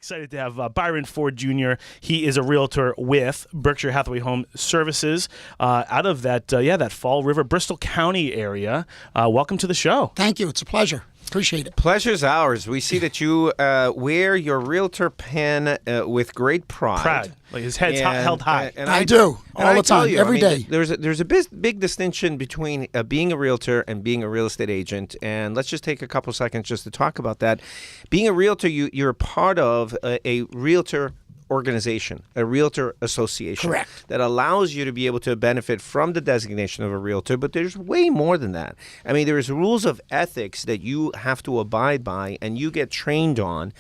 excited to have Byron Ford Jr. He is a realtor with Berkshire Hathaway Home Services out of that Fall River, Bristol County area. Welcome to the show. Thank you. It's a pleasure. Appreciate it. Pleasure's ours. We see that you wear your realtor pin with great pride. Like his head's held high. And I do. All the time, every day. There's a big distinction between being a realtor and being a real estate agent. And let's just take a couple seconds just to talk about that. Being a realtor, you're a part of a realtor organization, a realtor association. Correct. That allows you to be able to benefit from the designation of a realtor, but there's way more than that. I mean, there's rules of ethics that you have to abide by and you get trained on,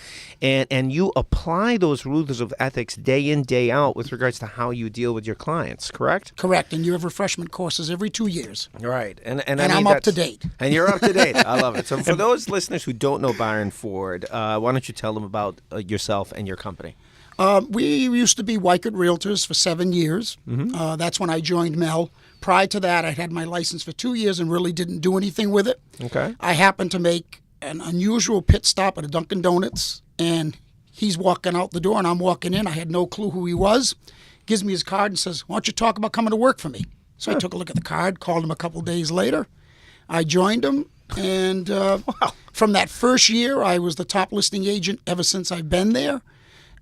and you apply those rules of ethics day in, day out with regards to how you deal with your clients, correct? Correct, and you have refreshment courses every 2 years. Right. And I'm up to date. And you're up to date. I love it. So for those listeners who don't know Byron Ford, why don't you tell them about yourself and your company? We used to be Weichert Realtors for 7 years. Mm-hmm. That's when I joined Mel. Prior to that, I had my license for 2 years and really didn't do anything with it. Okay. I happened to make an unusual pit stop at a Dunkin' Donuts, and he's walking out the door, and I'm walking in. I had no clue who he was. Gives me his card and says, "Why don't you talk about coming to work for me?" So I took a look at the card, called him a couple days later. I joined him, and from that first year, I was the top listing agent ever since I've been there.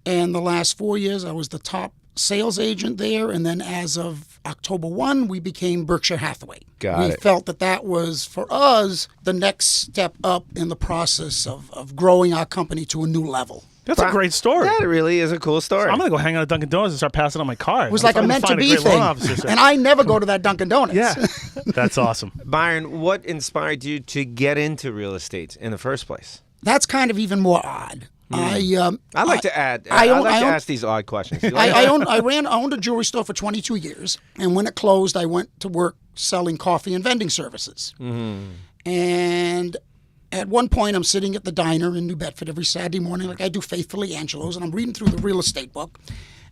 And the last 4 years, I was the top sales agent there. And then as of October 1, we became Berkshire Hathaway. We felt that was, for us, the next step up in the process of growing our company to a new level. That's a great story. That really is a cool story. So I'm going to go hang out at Dunkin' Donuts and start passing on my card. It was like a meant-to-be thing. And I never go to that Dunkin' Donuts. Yeah, that's awesome. Byron, what inspired you to get into real estate in the first place? That's kind of even more odd. I like to ask these odd questions. I owned a jewelry store for 22 years, and when it closed, I went to work selling coffee and vending services. Mm-hmm. And at one point, I'm sitting at the diner in New Bedford every Saturday morning, like I do faithfully, Angelo's, and I'm reading through the real estate book,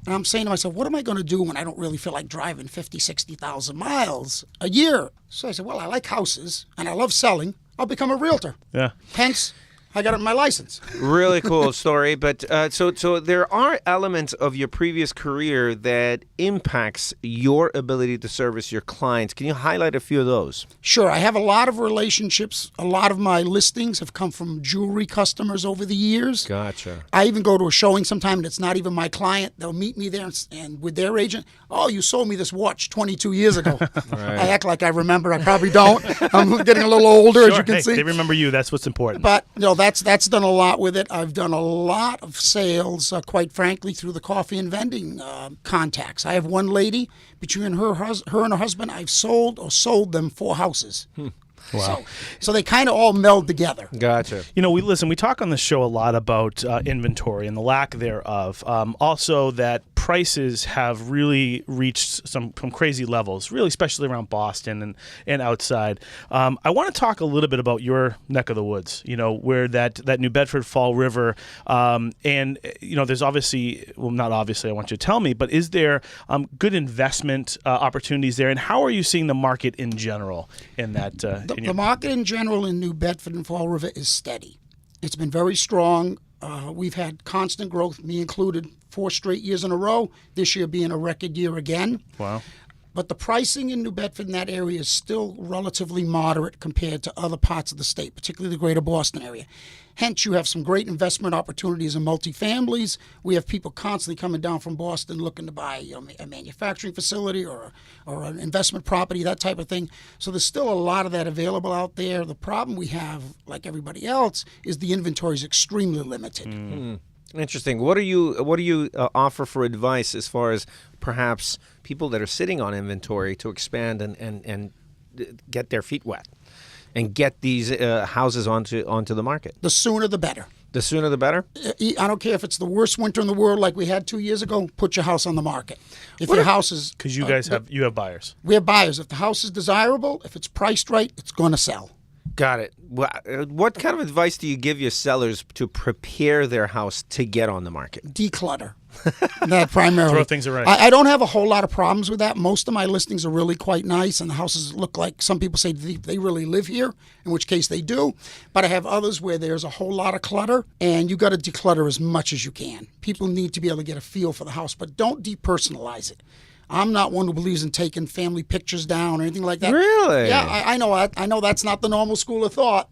and I'm saying to myself, what am I going to do when I don't really feel like driving 50, 60,000 miles a year? So I said, well, I like houses, and I love selling. I'll become a realtor. Yeah. Hence, I got my license. Really cool story. But so there are elements of your previous career that impacts your ability to service your clients. Can you highlight a few of those? Sure. I have a lot of relationships. A lot of my listings have come from jewelry customers over the years. Gotcha. I even go to a showing sometime and it's not even my client. They'll meet me there and with their agent, "Oh, you sold me this watch 22 years ago." Right. I act like I remember. I probably don't. I'm getting a little older, as you can see. They remember you. That's what's important. But that's done a lot with it. I've done a lot of sales, quite frankly, through the coffee and vending contacts. I have one lady, between her and her husband, I've sold them 4 houses. Wow. So they kind of all meld together. Gotcha. You know, we talk on the show a lot about inventory and the lack thereof. Also that prices have really reached some crazy levels, really, especially around Boston and outside. I want to talk a little bit about your neck of the woods, you know, where that New Bedford Fall River, and, you know, there's obviously, well, not obviously, I want you to tell me, but is there good investment opportunities there? And how are you seeing the market in general in that? The market in general in New Bedford and Fall River is steady. It's been very strong. We've had constant growth, me included, 4 straight years in a row, this year being a record year again. Wow. But the pricing in New Bedford in that area is still relatively moderate compared to other parts of the state, particularly the greater Boston area. Hence, you have some great investment opportunities in multifamilies. We have people constantly coming down from Boston looking to buy a manufacturing facility or an investment property, that type of thing. So there's still a lot of that available out there. The problem we have, like everybody else, is the inventory is extremely limited. Mm-hmm. Interesting. What do you offer for advice as far as perhaps people that are sitting on inventory to expand and get their feet wet and get these houses onto the market? The sooner the better. The sooner the better? I don't care if it's the worst winter in the world like we had 2 years ago, put your house on the market. If your house is... Because you guys have buyers. We have buyers. If the house is desirable, if it's priced right, it's going to sell. Got it. What kind of advice do you give your sellers to prepare their house to get on the market? Declutter. That primarily. Throw things away. I don't have a whole lot of problems with that. Most of my listings are really quite nice, and the houses look like some people say they really live here, in which case they do. But I have others where there's a whole lot of clutter, and you got to declutter as much as you can. People need to be able to get a feel for the house, but don't depersonalize it. I'm not one who believes in taking family pictures down or anything like that. Really? Yeah, I know. I know that's not the normal school of thought.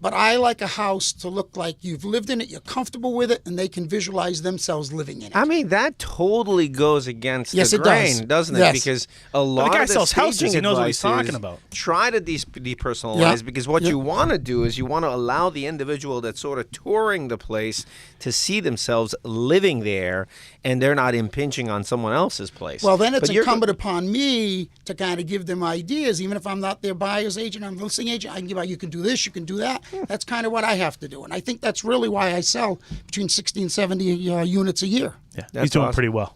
But I like a house to look like you've lived in it, you're comfortable with it, and they can visualize themselves living in it. I mean, that totally goes against Yes, the it grain, does. doesn't it? Yes. Because a lot guy of the sells houses. staging He knows what he's advice talking is about. Try to depersonalize, Yeah. because what Yeah. you want to do is you want to allow the individual that's sort of touring the place to see themselves living there, and they're not impinging on someone else's place. Well, then it's But you're- incumbent upon me to kind of give them ideas. Even if I'm not their buyer's agent, I'm the listing agent, I can give out, you can do this, you can do that. That's kind of what I have to do. And I think that's really why I sell between 60 and 70 units a year. Yeah, That's he's doing awesome. pretty well.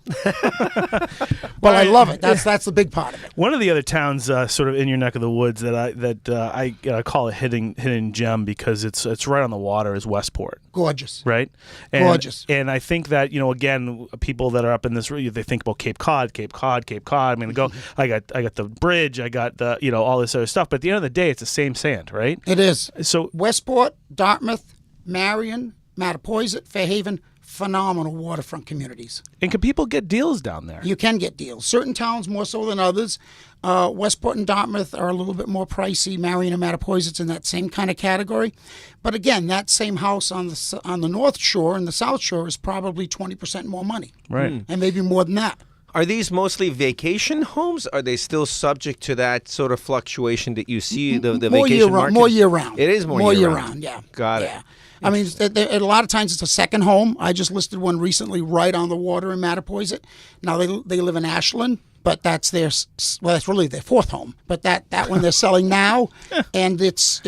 Well, I love it. That's the big part of it. One of the other towns, sort of in your neck of the woods, that I call a hidden gem because it's right on the water, is Westport. Gorgeous. Right, and, Gorgeous. And I think that again, people that are up in this, they think about Cape Cod. I'm going to go. I got the bridge. I got the all this other stuff. But at the end of the day, it's the same sand, right? It is. So Westport, Dartmouth, Marion, Mattapoisett, Fairhaven, phenomenal waterfront communities. and can people get deals down there? You can get deals. Certain towns more so than others. Westport and Dartmouth are a little bit more pricey. Marion and Mattapoisett's in that same kind of category. But again, that same house on the North Shore and the South Shore is probably 20% more money. Right. And maybe more than that. Are these mostly vacation homes? Are they still subject to that sort of fluctuation that you see the more vacation year market? more year round. It is more year year round. Yeah. Got it. Yeah. I mean, a lot of times it's a second home. I just listed one recently right on the water in Mattapoisett. Now they live in Ashland, but that's that's really their fourth home. But that one they're selling now, and it's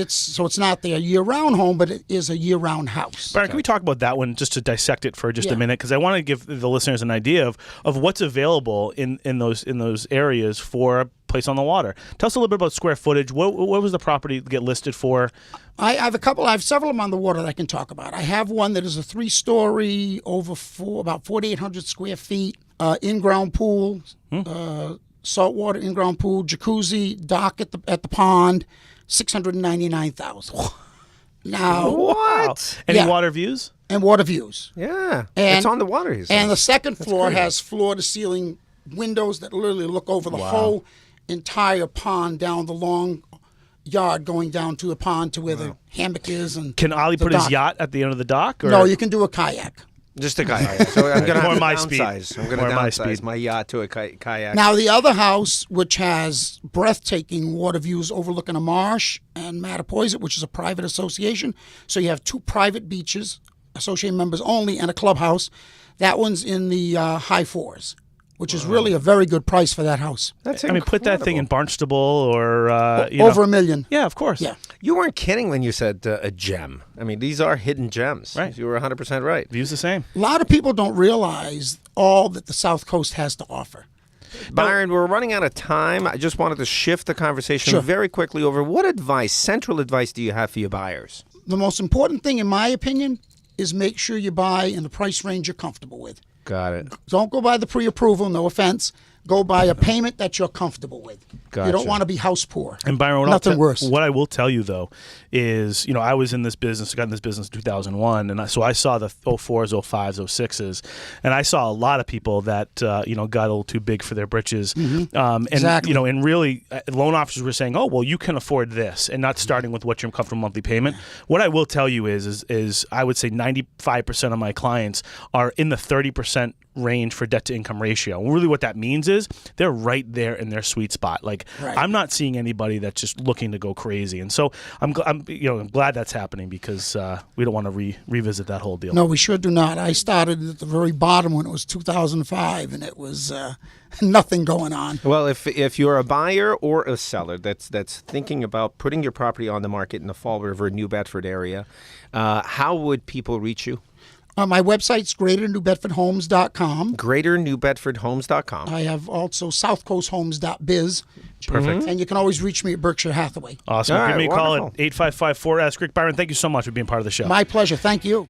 not their year-round home, but it is a year-round house. Byron, can we talk about that one just to dissect it for just a Yeah. minute? Because I want to give the listeners an idea of what's available in those areas for a place on the water. Tell us a little bit about square footage. What was the property get listed for? I have several of them on the water that I can talk about. I have one that is a 3-story, about 4,800 square feet, in-ground pool, saltwater in-ground pool, jacuzzi, dock at the pond, $699,000. Now, What? Any Yeah. water views? and water views. Yeah. And- it's on the water, he says. And the second floor great. has floor-to-ceiling windows that literally look over the whole entire pond down the long yard going down to the pond to where the hammock is. And Can Ollie the put his dock. yacht at the end of the dock? Or? No, you can do a kayak. Just a kayak. So I'm going to More have to my speed. downsize. I'm going to More my downsize speed. my yacht to a kayak. Now, the other house, which has breathtaking water views overlooking a marsh, and Mattapoisett, which is a private association. So you have 2 private beaches, association members only, and a clubhouse. That one's in the high 4s, which is really a very good price for that house. That's I mean, put that thing in incredible. Barnstable or Over $1 million. Yeah, of course. Yeah. You weren't kidding when you said a gem. I mean, these are hidden gems. Right. You were 100% right. Views the same. A lot of people don't realize all that the South Coast has to offer. Byron, we're running out of time. I just wanted to shift the conversation Sure. very quickly over what central advice do you have for your buyers? The most important thing, in my opinion, is make sure you buy in the price range you're comfortable with. Got it. Don't go by the pre-approval, no offense. Go by a payment that you're comfortable with. You Gotcha. don't want to be house poor. And Byron, Nothing worse. What I will tell you though is, I was in this business, got in this business in 2001, and so I saw the 04s, 05s, 06s, and I saw a lot of people that got a little too big for their britches. And Exactly. and really, loan officers were saying, "Oh, well, you can afford this," and not starting with what your comfortable monthly payment. What I will tell you is I would say 95% of my clients are in the 30% range for debt to income ratio. And really what that means is they're right there in their sweet spot. Like Right. I'm not seeing anybody that's just looking to go crazy. And so I'm glad that's happening because we don't want to revisit that whole deal. No, we sure do not. I started at the very bottom when it was 2005, and it was nothing going on. Well, if you're a buyer or a seller that's thinking about putting your property on the market in the Fall River, New Bedford area, how would people reach you? My website's greaternewbedfordhomes.com. GreaterNewBedfordHomes.com. I have also southcoasthomes.biz. Perfect. And you can always reach me at Berkshire Hathaway. Awesome. All Give me a right, call wonderful. at 855-4ASK. Rick, Byron, thank you so much for being part of the show. My pleasure. Thank you.